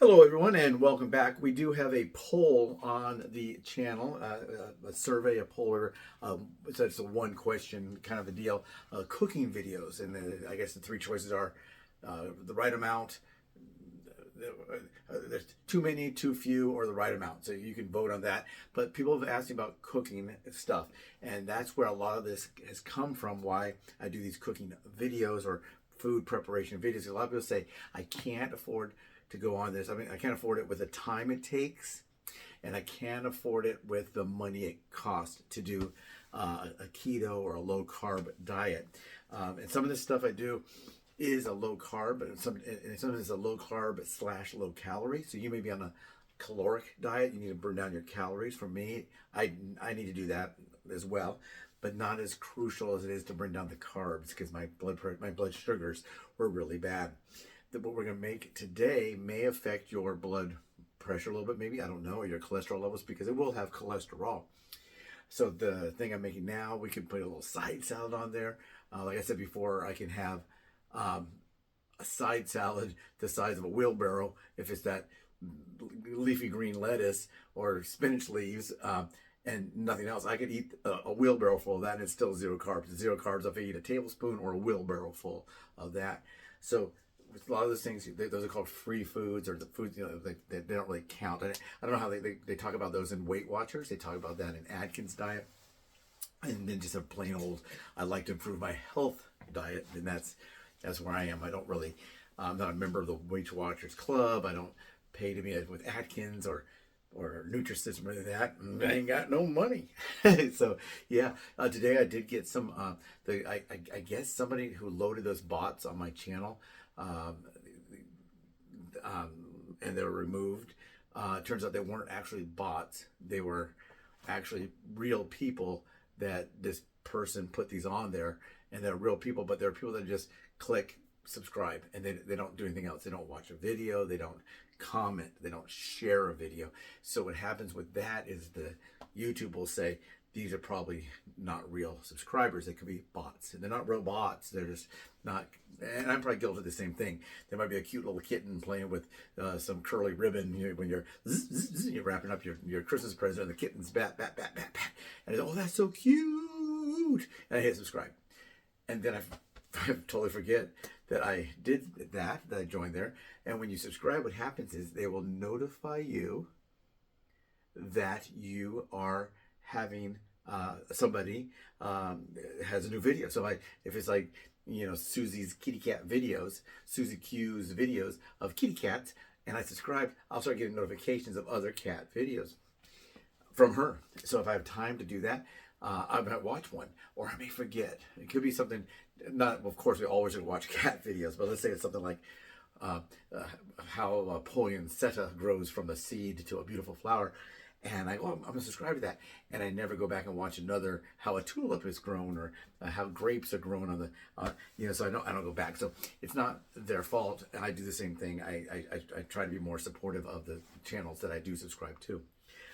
Hello, everyone, and welcome back. We do have a poll on the channel, a survey, a poll, it's a one question kind of a deal, cooking videos. And I guess the three choices are the right amount, there's too many, too few, or the right amount. So you can vote on that. But people have asked me about cooking stuff, and that's where a lot of this has come from, why I do these cooking videos or food preparation videos. A lot of people say, I can't afford to go on this. I mean, I can't afford it with the time it takes, and I can't afford it with the money it costs to do a keto or a low carb diet. And some of this stuff I do is a low carb, and some of it is a low carb / low calorie. So you may be on a caloric diet. You need to burn down your calories. For me, I need to do that as well, but not as crucial as it is to bring down the carbs, because my blood sugars were really bad. What we're going to make today may affect your blood pressure a little bit, maybe, I don't know, or your cholesterol levels, because it will have cholesterol. So the thing I'm making now, we can put a little side salad on there. Like I said before, I can have a side salad the size of a wheelbarrow if it's that leafy green lettuce or spinach leaves, and nothing else. I could eat a wheelbarrow full of that and it's still zero carbs. Zero carbs if I eat a tablespoon or a wheelbarrow full of that. So with a lot of those things, those are called free foods, or the foods, they don't really count. I don't know how they talk about those in Weight Watchers. They talk about that in Atkins diet. And then just a plain old, I like to improve my health diet, and that's where I am. I don't really, I'm not a member of the Weight Watchers Club. I don't pay to be with Atkins or Nutrisystem or anything like that. I ain't got no money. So yeah, today I did get some, I guess somebody who loaded those bots on my channel, and they were removed. It turns out they weren't actually bots. They were actually real people that this person put these on there, and they're real people, but they're people that just click subscribe, and they don't do anything else. They don't watch a video, they don't comment, they don't share a video. So what happens with that is the YouTube will say, these are probably not real subscribers. They could be bots, and they're not real bots. They're just not. And I'm probably guilty of the same thing. There might be a cute little kitten playing with some curly ribbon, when you're you're wrapping up your Christmas present, and the kitten's bat, and oh, that's so cute, and I hit subscribe, and then I totally forget that I did that I joined there. And when you subscribe, what happens is they will notify you that you are having somebody has a new video. So if it's like, Susie's kitty cat videos, Susie Q's videos of kitty cats, and I subscribe, I'll start getting notifications of other cat videos from her. So if I have time to do that, I might watch one, or I may forget. It could be something, not, of course, we always watch cat videos, but let's say it's something like how poinsettia grows from a seed to a beautiful flower. And I go, I'm going to subscribe to that. And I never go back and watch another, how a tulip is grown, or how grapes are grown on the, so I don't go back. So it's not their fault. And I do the same thing. I try to be more supportive of the channels that I do subscribe to.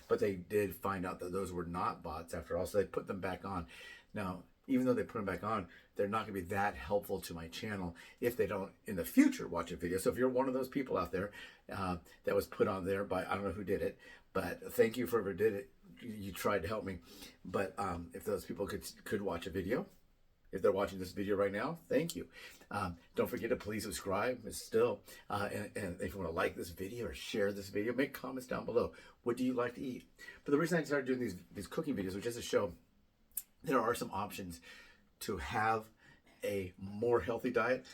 But they did find out that those were not bots after all. So they put them back on. Now, even though they put them back on, they're not going to be that helpful to my channel if they don't in the future watch a video. So if you're one of those people out there that was put on there by, I don't know who did it, but thank you for whoever did it. You tried to help me. But if those people could watch a video, if they're watching this video right now, thank you. Don't forget to please subscribe still. And if you want to like this video or share this video, make comments down below. What do you like to eat? But the reason I started doing these cooking videos was just to show there are some options to have a more healthy diet.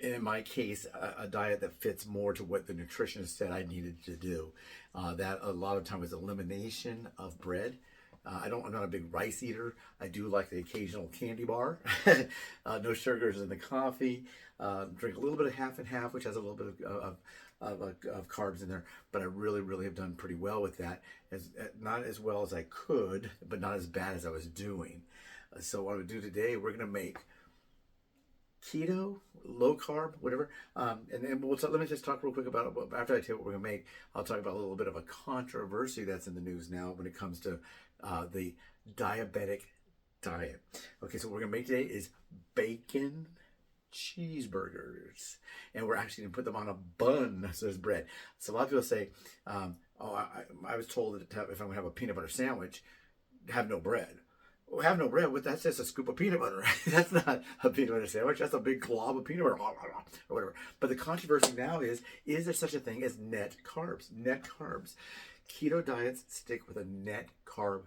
In my case, a diet that fits more to what the nutritionist said I needed to do. That a lot of time was elimination of bread. I'm not a big rice eater. I do like the occasional candy bar. No sugars in the coffee. Drink a little bit of half and half, which has a little bit of carbs in there. But I really have done pretty well with that. Not as well as I could, but not as bad as I was doing. So what I'm gonna do today, we're gonna make keto, low carb, whatever. And then let me just talk real quick about it. After I tell you what we're gonna make, I'll talk about a little bit of a controversy that's in the news now when it comes to the diabetic diet. Okay, so what we're gonna make today is bacon cheeseburgers. And we're actually going to put them on a bun, so there's bread. So a lot of people say, I was told that if I'm going to have a peanut butter sandwich, have no bread. Well, have no bread, but that's just a scoop of peanut butter, right? That's not a peanut butter sandwich. That's a big glob of peanut butter, or whatever. But the controversy now is there such a thing as net carbs? Net carbs. Keto diets stick with a net carb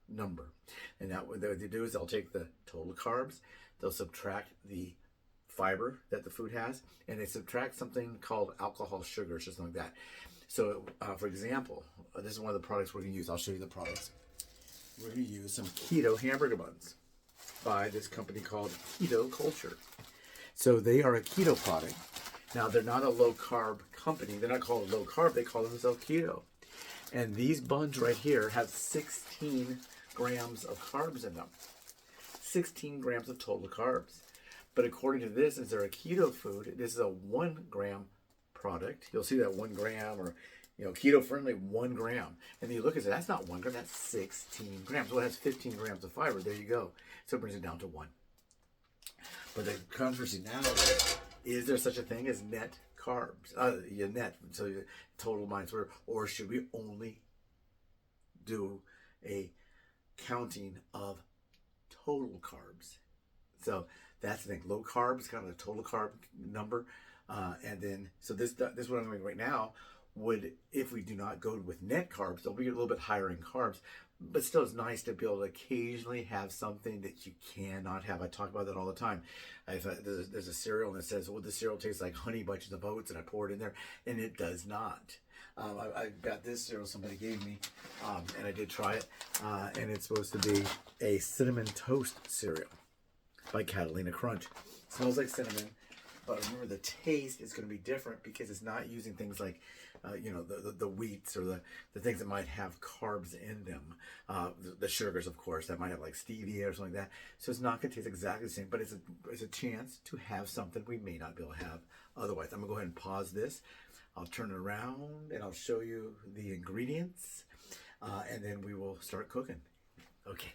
number. And that what they do is they'll take the total carbs, they'll subtract the fiber that the food has, and they subtract something called alcohol, sugar, or something like that. So, for example, this is one of the products we're going to use. I'll show you the products. We're going to use some keto hamburger buns by this company called Keto Culture. So they are a keto product. Now, they're not a low-carb company. They're not called low carb. They call themselves keto. And these buns right here have 16 grams of carbs in them. 16 grams of total carbs. But according to this, since they're a keto food, this is a 1 gram product. You'll see that 1 gram, or keto friendly 1 gram. And then you look and say, that's not 1 gram, that's 16 grams. Well, it has 15 grams of fiber. There you go. So it brings it down to 1. But the controversy now is there such a thing as net carbs? Net, so total minus whatever. Or should we only do a counting of total carbs? So that's the thing. Low carb is kind of a total carb number. And then, so this is what I'm doing right now. If we do not go with net carbs, they'll be a little bit higher in carbs, but still it's nice to be able to occasionally have something that you cannot have. I talk about that all the time. There's a cereal and it says, well, the cereal tastes like honey bunches of oats, and I pour it in there, and it does not. I got this cereal somebody gave me, and I did try it, and it's supposed to be a cinnamon toast cereal by Catalina Crunch. It smells like cinnamon, but remember the taste is going to be different because it's not using things like the wheats or the things that might have carbs in them, the sugars, of course, that might have like stevia or something like that. So it's not going to taste exactly the same, but it's a chance to have something we may not be able to have otherwise. I'm going to go ahead and pause this. I'll turn it around and I'll show you the ingredients, and then we will start cooking. Okay.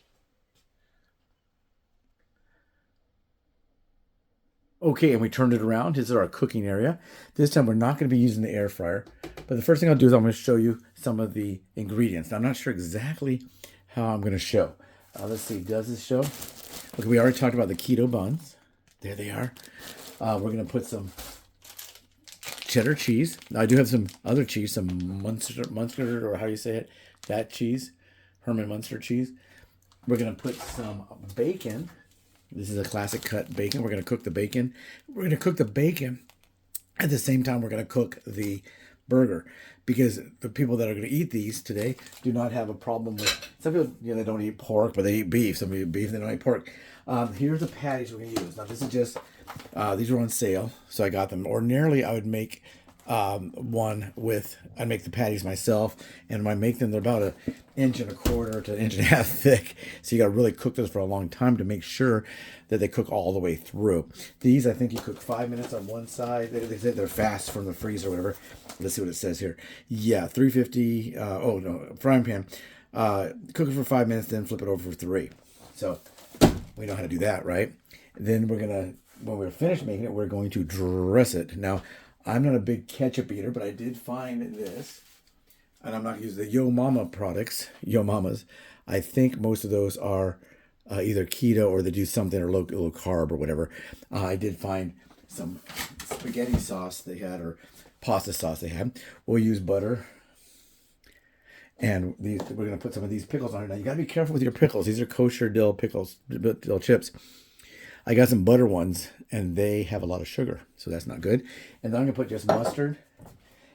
Okay, and we turned it around. This is our cooking area. This time we're not going to be using the air fryer. But the first thing I'll do is I'm going to show you some of the ingredients. Now, I'm not sure exactly how I'm going to show. Let's see, does this show? Okay, we already talked about the keto buns. There they are. We're going to put some cheddar cheese. Now, I do have some other cheese, some Munster, or how you say it, that cheese, Herman Munster cheese. We're going to put some bacon. This is a classic cut bacon. We're going to cook the bacon. We're going to cook the bacon at the same time we're going to cook the burger, because the people that are going to eat these today do not have a problem with, some people, they don't eat pork, but they eat beef. Some people eat beef, they don't eat pork. Here's the patties we're going to use. Now, this is just, these are on sale, so I got them. Ordinarily, I would make I'd make the patties myself, and when I make them, they're about 1.25 inches to 1.5 inches thick. So you got to really cook this for a long time to make sure that they cook all the way through. These, I think you cook 5 minutes on one side. They say they're fast from the freezer or whatever. Let's see what it says here. Yeah, 350. Frying pan. Cook it for 5 minutes, then flip it over for 3. So we know how to do that, right? Then when we're finished making it, we're going to dress it. Now, I'm not a big ketchup eater, but I did find this, and I'm not using the Yo Mama products, Yo Mamas. I think most of those are either keto or they do something or low carb or whatever. I did find some spaghetti sauce they had, or pasta sauce they had. We'll use butter, and we're going to put some of these pickles on it. Now, you got to be careful with your pickles. These are kosher dill pickles, dill chips. I got some butter ones, and they have a lot of sugar, so that's not good. And then I'm going to put just mustard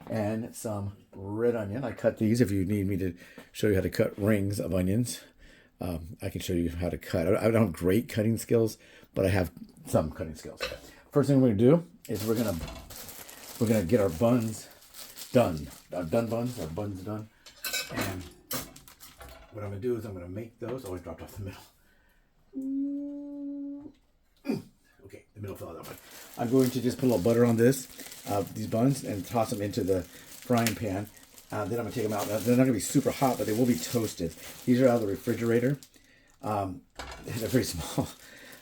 and some red onion. I cut these if you need me to show you how to cut rings of onions. I can show you how to cut. I don't have great cutting skills, but I have some cutting skills. First thing we're going to do is we're going to get our buns done. Our buns done. And what I'm going to do is I'm going to make those. Oh, I dropped off the middle. Okay, the middle fell out that way. I'm going to just put a little butter on these buns, and toss them into the frying pan. Then I'm going to take them out. Now, they're not going to be super hot, but they will be toasted. These are out of the refrigerator. They're very small.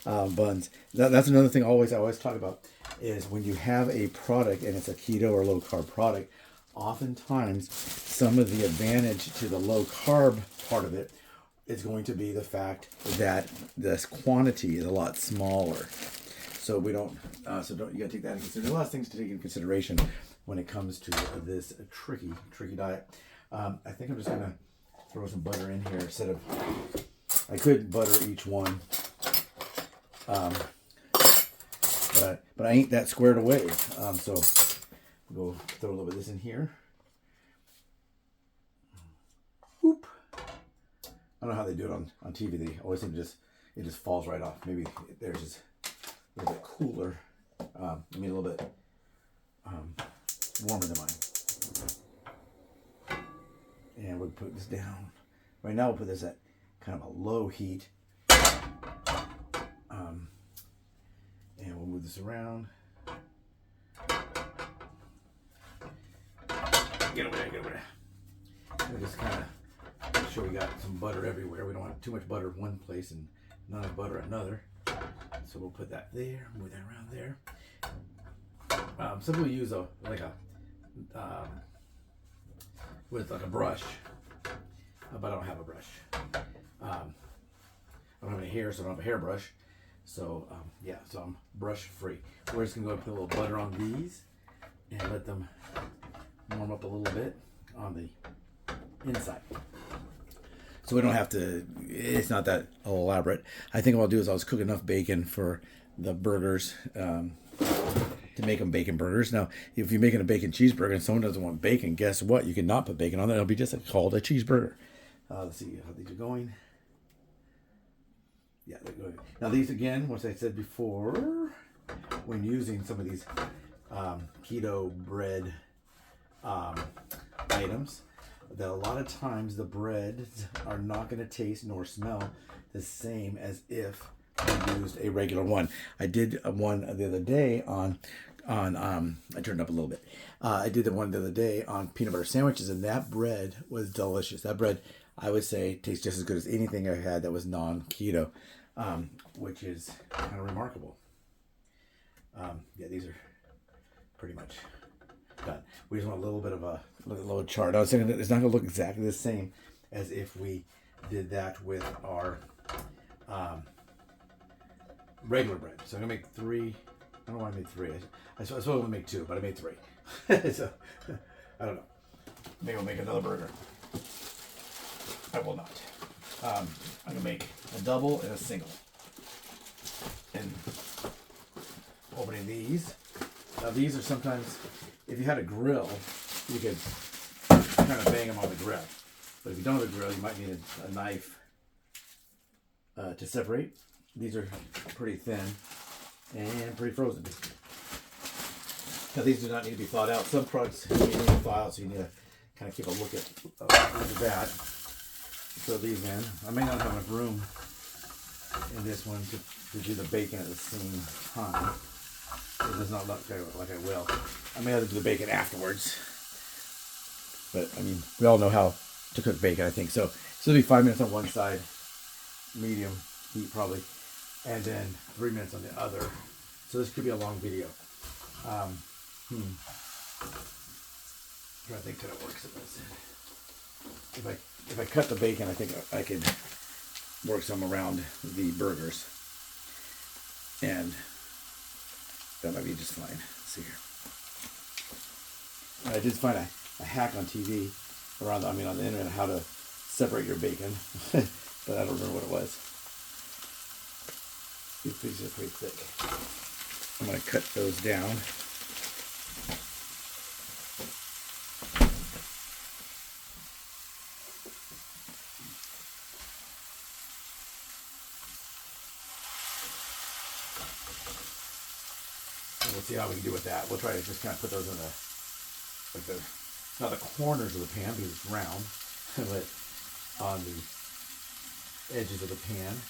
buns. That's another thing I always talk about is when you have a product and it's a keto or low carb product, oftentimes some of the advantage to the low carb part of it is going to be the fact that this quantity is a lot smaller. So we don't, you gotta take that into consideration. There's a lot of things to take into consideration when it comes to this tricky diet. I think I'm just gonna throw some butter in here instead of, I could butter each one, but I ain't that squared away. So we'll go throw a little bit of this in here. Whoop. I don't know how they do it on TV. They always seem to it just falls right off. Maybe theirs is a little bit cooler. I mean, a little bit warmer than mine. And we'll put this down. Right now, we'll put this at kind of a low heat. And we'll move this around. Get over there. We'll just kind of make sure we got some butter everywhere. We don't want too much butter in one place and none of butter another. So we'll put that there, move that around there. Some people use with a brush, but I don't have a brush. I don't have any hair, so I don't have a hairbrush. So so I'm brush free. We're just gonna go put a little butter on these and let them warm up a little bit on the inside. So we don't have to, it's not that elaborate. I think what I'll do is I'll just cook enough bacon for the burgers to make them bacon burgers. Now, if you're making a bacon cheeseburger and someone doesn't want bacon, guess what? You cannot put bacon on that. It'll be just called a cheeseburger. Let's see how these are going. Yeah, they're going. Now these, again, which I said before, when using some of these keto bread items, that a lot of times the breads are not going to taste nor smell the same as if I used a regular one. I did one the other day on I turned up a little bit. I did the one the other day on peanut butter sandwiches, and that bread was delicious. That bread, I would say, tastes just as good as anything I had that was non-keto, which is kind of remarkable. Yeah, these are pretty much done. We just want a little bit of a low chart. I was saying that it's not going to look exactly the same as if we did that with our regular bread. So I'm going to make 3. I don't know why I made 3. I was supposed to make 2, but I made 3. So I don't know. Maybe I'll make another burger. I will not. I'm going to make a double and a single. And opening these. Now these are sometimes, if you had a grill, you could kind of bang them on the grill. But if you don't have a grill, you might need a knife to separate. These are pretty thin and pretty frozen. Now these do not need to be thawed out. Some products you need to thaw out, so you need to kind of keep a look at that. Throw these in. I may not have enough room in this one to do the bacon at the same time. It does not look like I will. I may have to do the bacon afterwards. But, I mean, we all know how to cook bacon, I think. So it'll be 5 minutes on one side, medium heat probably, and then 3 minutes on the other. So this could be a long video. I'm trying to think how it works in this. If I cut the bacon, I think I could work some around the burgers. And that might be just fine. Let's see here. I did find a hack on TV on the internet, how to separate your bacon, but I don't remember what it was. These pieces are pretty thick. I'm going to cut those down. We'll see how we can do with that. We'll try to just kind of put those in not the corners of the pan because it's round, but on the edges of the pan.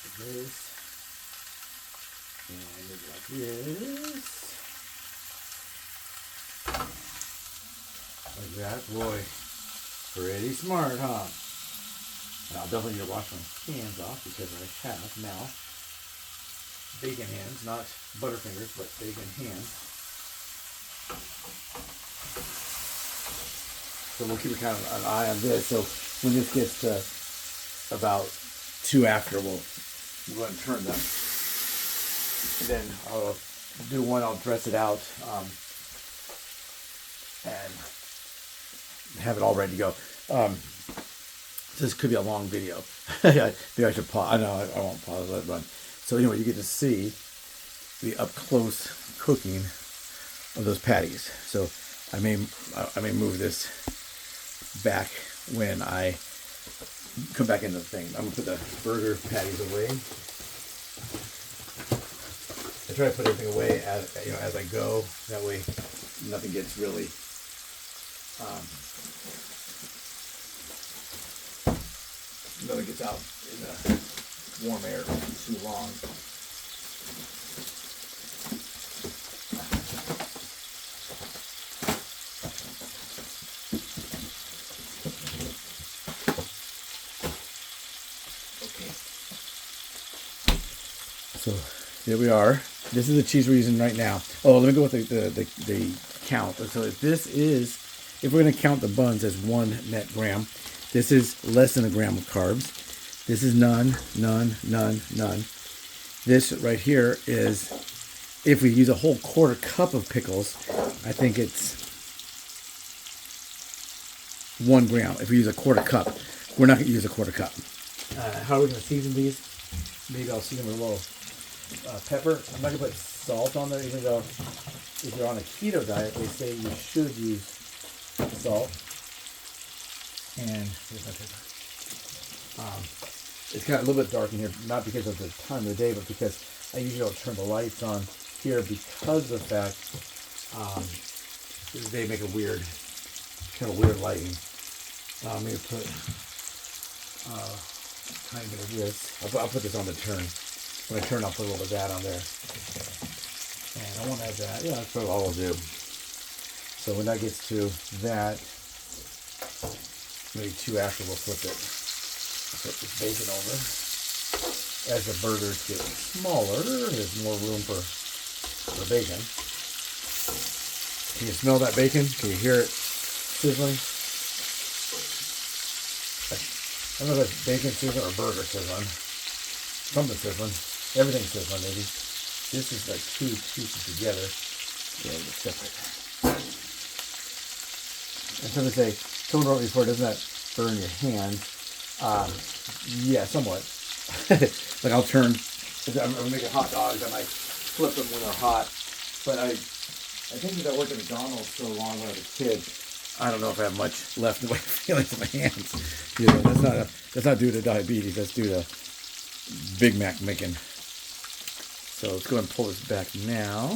Like this. And maybe like this. Like that. Boy, Pretty smart, huh? And I'll definitely need to wash my hands off because I have now bacon hands, not Butterfingers, but bacon hands. So we'll keep kind of an eye on this. So when this gets to about 2 after, we'll go ahead and turn them. And then I'll do one, I'll dress it out and have it all ready to go. This could be a long video. Maybe I should pause. I know I won't pause, let it run. So anyway, you get to see the up close cooking of those patties. So I may move this back when I come back into the thing. I'm gonna put the burger patties away. I try to put everything away as I go. That way, nothing gets really nothing gets out in the warm air too long. So here we are. This is the cheese we're using right now. Oh, let me go with the count. So if we're going to count the buns as 1 net gram, this is less than a gram of carbs. This is none. This right here is, if we use a whole 1/4 cup of pickles, I think it's 1 gram. If we use a 1/4 cup, we're not going to use a 1/4 cup. How are we going to season these? Maybe I'll season with a little pepper. I'm not going to put salt on there, even though if you're on a keto diet, they say you should use salt. And here's my pepper. It's kind of a little bit dark in here, not because of the time of the day, but because I usually don't turn the lights on here because of the fact they make a kind of weird lighting. I'm going to put a tiny bit of this. I'll put this on the turn. When I turn, I'll put a little bit of that on there. And I want to add that. Yeah, that's probably all I'll do. So when that gets to that, maybe 2 after, we'll flip it. Flip this bacon over. As the burgers get smaller, there's more room for bacon. Can you smell that bacon? Can you hear it sizzling? I don't know if it's bacon sizzling or burger sizzling. Something sizzling. Everything's sizzling, maybe. This is like 2 pieces together. Yeah, it's separate. And so they say, someone wrote before, doesn't that burn your hand? Yeah, somewhat. Like I'll turn, I'm making hot dogs, I might flip them when they're hot. But I think that I worked at McDonald's so long when I was a kid, I don't know if I have much left in the way of feelings in my hands. You know, that's not due to diabetes, that's due to Big Mac making. So let's go ahead and pull this back now.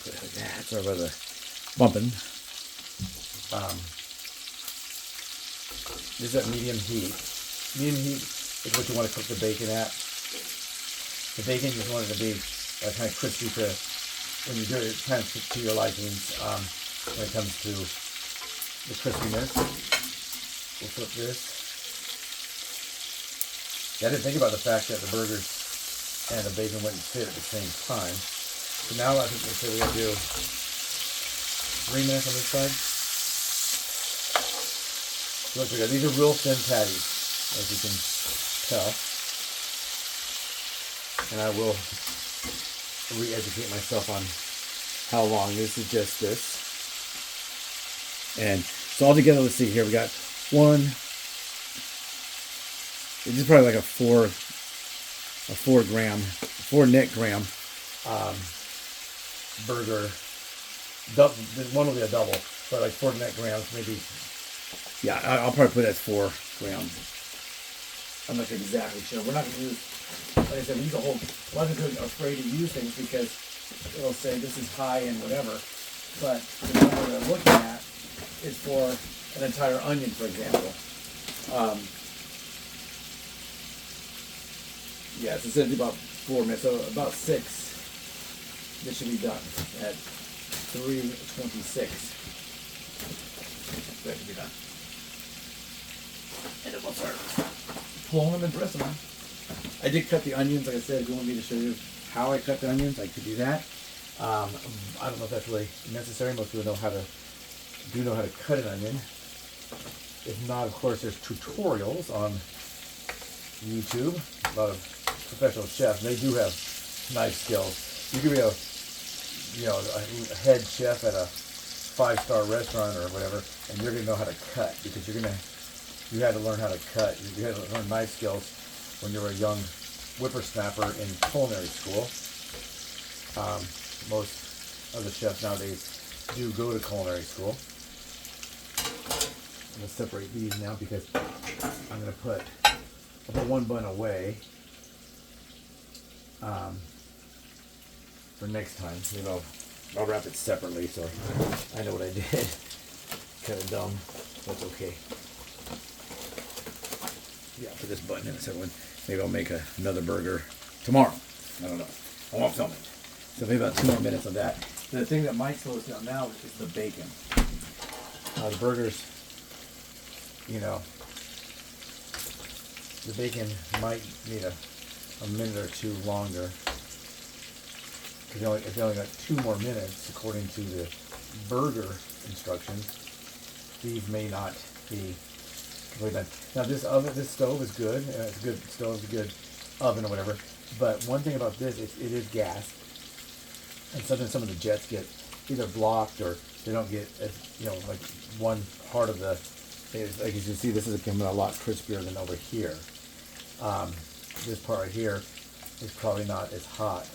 Put it like that. Sorry about the bumping. This is at medium heat. Medium heat is what you want to cook the bacon at. The bacon, you just want it to be kind of crispy when you do it, kind of to your likings when it comes to the crispiness. We'll flip this. Yeah, I didn't think about the fact that the burgers and the bacon wouldn't fit at the same time. So now I think we're going to do 3 minutes on this side. Look, these are real thin patties, as you can tell. And I will re-educate myself on how long. This is just this. And so all together, let's see here. We got 1. This is probably like a 4 net gram burger. One will be a double, but like 4 net grams, maybe. Yeah, I'll probably put it as 4 grams. I'm not exactly sure. We're not going to use, like I said, we use a whole, a lot of people are afraid to use things because it'll say this is high in whatever, but the number they're looking at is for an entire onion, for example. Yeah, so it says about 4 minutes, so about 6. This should be done at 3:26. that can be done. And then we'll start pulling them and pressing them. I did cut the onions, like I said. If you want me to show you how I cut the onions, I could do that. I don't know if that's really necessary. Most people do know how to cut an onion. If not, of course, there's tutorials on YouTube. A lot of professional chefs, they do have knife skills. You could be a head chef at a 5-star restaurant or whatever, and you're gonna know how to cut because you had to learn how to cut. You had to learn knife skills when you were a young whippersnapper in culinary school. Most of the chefs nowadays do go to culinary school. I'm gonna separate these now because I'm gonna put one bun away for next time. Maybe I'll wrap it separately so I know what I did. Kind of dumb. That's okay. Yeah, put this button in the second one. Maybe I'll make another burger tomorrow. I don't know. I won't film it. So maybe about 2 more minutes of that. The thing that might slow us down now is the bacon. The burgers, the bacon might need a minute or two longer. Because if you only got 2 more minutes, according to the burger instructions, these may not be completely done. Now this stove is good. It's a good stove, it's a good oven or whatever. But one thing about this, it is gas. And sometimes some of the jets get either blocked or they don't get, like one part of the, like you can see, this is coming a lot crispier than over here. This part right here is probably not as hot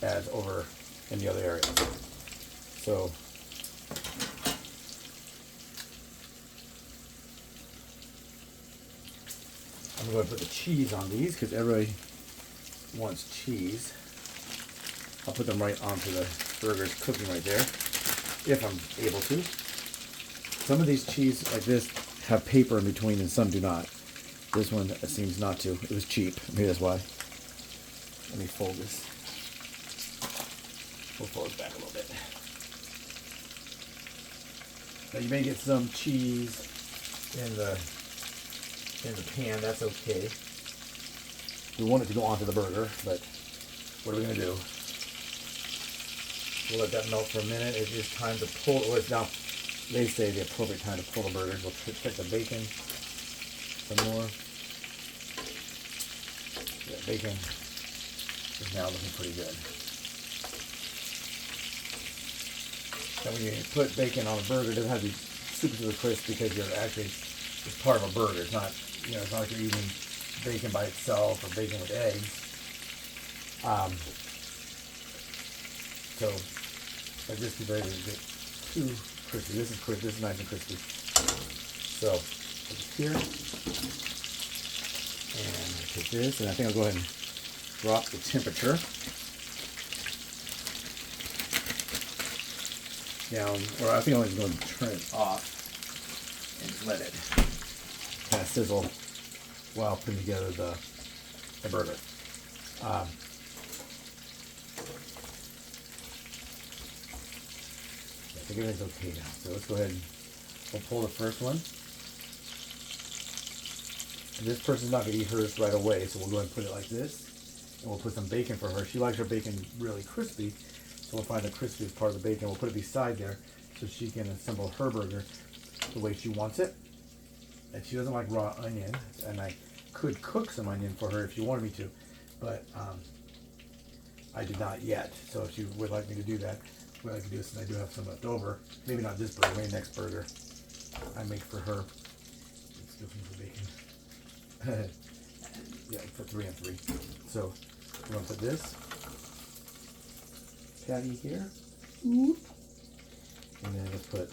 as over in the other areas. So I'm going to put the cheese on these because everybody wants cheese. I'll put them right onto the burgers cooking right there, if I'm able to. Some of these cheese like this have paper in between and some do not. This one seems not to. It was cheap. Maybe that's why. Let me fold this. We'll fold it back a little bit. Now you may get some cheese in the pan. That's okay. We want it to go onto the burger, but what are we going to do? We'll let that melt for a minute. It is time to pull. Well, it's now, they say the appropriate time to pull the burgers. We'll check the bacon some more. Yeah, bacon is now looking pretty good. Now when you put bacon on a burger, it doesn't have to be super crisp because it's part of a burger. It's not, it's not like you're eating bacon by itself or bacon with eggs. So I just be ready to get too crispy. This is crispy. This is nice and crispy. So put it here, and take this, and I think I'll go ahead and drop the temperature down, or I think I'm just going to turn it off and just let it kind of sizzle while putting together the burger. I think everything's okay now. So let's go ahead and we'll pull the first one. And this person's not going to eat hers right away, so we'll go ahead and put it like this. And we'll put some bacon for her. She likes her bacon really crispy, so we'll find the crispiest part of the bacon. We'll put it beside there so she can assemble her burger the way she wants it. And she doesn't like raw onion, and I could cook some onion for her if she wanted me to, but I did not yet. So if she would like me to do that, what I can do is, since I do have some left over, maybe not this burger, maybe next burger I make for her. Let's go for bacon. Yeah, for 3 and 3. So I'm gonna put this patty here, and then let's put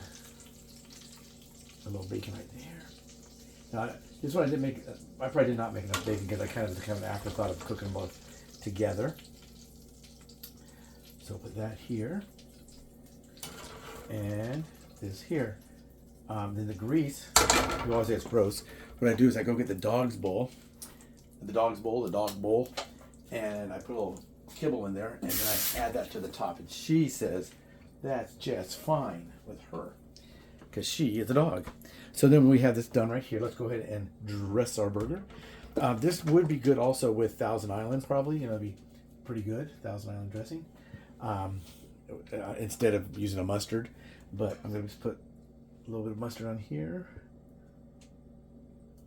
a little bacon right there. Now, this is what I did make. I probably did not make enough bacon because I kind of an afterthought of cooking them both together. So put that here, and this here. Then the grease, you always say it's gross. What I do is I go get the dog bowl, and I put a little kibble in there, and then I add that to the top. And she says that's just fine with her. because she is a dog. So then we have this done right here. Let's go ahead and dress our burger. This would be good also with Thousand Island, probably. You know, it'd be pretty good, Thousand Island dressing, instead of using a mustard. But I'm going to just put a little bit of mustard on here.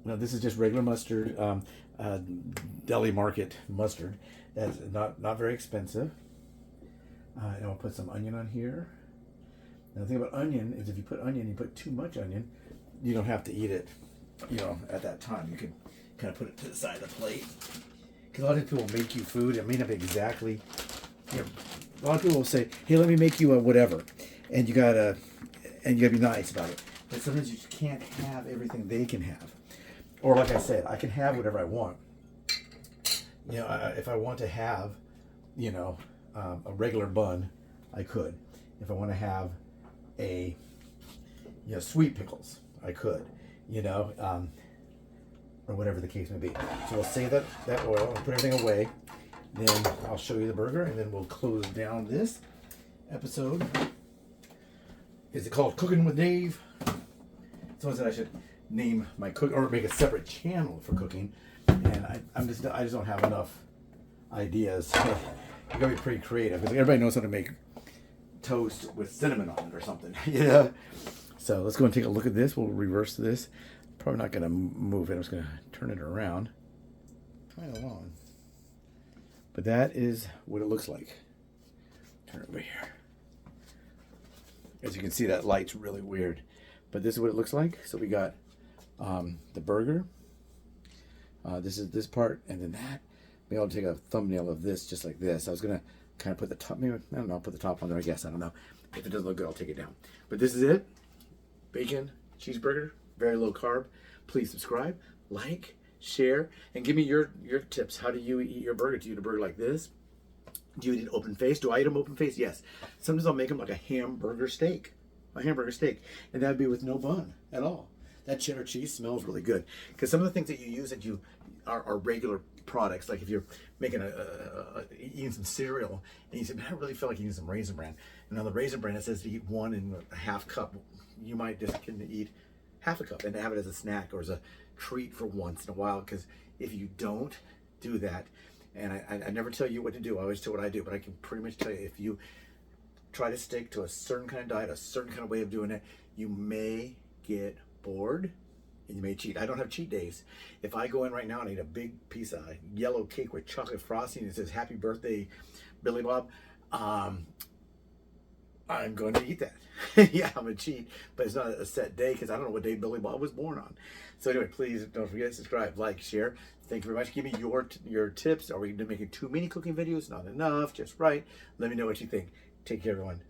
Now this is just regular mustard, deli market mustard. That's not very expensive. And I'll put some onion on here. And the thing about onion is if you put onion, you put too much onion, you don't have to eat it, you know, at that time. You can kind of put it to the side of the plate. Because a lot of people make you food. It may not be exactly, you know, a lot of people will say, hey, let me make you a whatever. And you gotta be nice about it. But sometimes you can't have everything they can have. Or like I said, I can have whatever I want. You know, if I want to have, you know, a regular bun, I could. If I want to have a, you know, sweet pickles, I could, you know, or whatever the case may be. So we'll save that oil and put everything away. Then I'll show you the burger, and then we'll close down this episode. Is it called Cooking with Dave? Someone said I should name my cook or make a separate channel for cooking, and I just don't have enough ideas. You gotta be pretty creative because everybody knows how to make toast with cinnamon on it or something. Yeah. So let's go and take a look at this. We'll reverse this. Probably not gonna move it. I'm just gonna turn it around. Kind of long. But that is what it looks like. Turn it over here. As you can see, that light's really weird. But this is what it looks like. So we got the burger. This is this part, and then that. Maybe I'll take a thumbnail of this just like this. I was gonna kind of put the top, maybe, I don't know, I'll put the top on there, I guess, I don't know. If it doesn't look good, I'll take it down. But this is it. Bacon, cheeseburger, very low carb. Please subscribe, like, share, and give me your tips. How do you eat your burger? Do you eat a burger like this? Do you eat it open face? Do I eat them open face? Yes. Sometimes I'll make them like a hamburger steak. And that'd be with no bun at all. That cheddar cheese smells really good. Because some of the things that you use that you are regular products, like if you're making eating some cereal and you say, man, I really feel like eating some Raisin Bran. And on the Raisin Bran it says to eat 1.5 cups. You might just can eat half a cup and have it as a snack or as a treat for once in a while. Because if you don't do that, and I never tell you what to do, I always tell what I do, but I can pretty much tell you if you try to stick to a certain kind of diet, a certain kind of way of doing it, you may get bored and you may cheat. I don't have cheat days. If I go in right now and eat a big piece of yellow cake with chocolate frosting and it says happy birthday Billy Bob, I'm going to eat that. Yeah, I'm a cheat, but it's not a set day because I don't know what day Billy Bob was born on. So anyway, please don't forget to subscribe, like, share. Thank you very much. Give me your tips. Are we making too many cooking videos? Not enough, just right. Let me know what you think. Take care, everyone.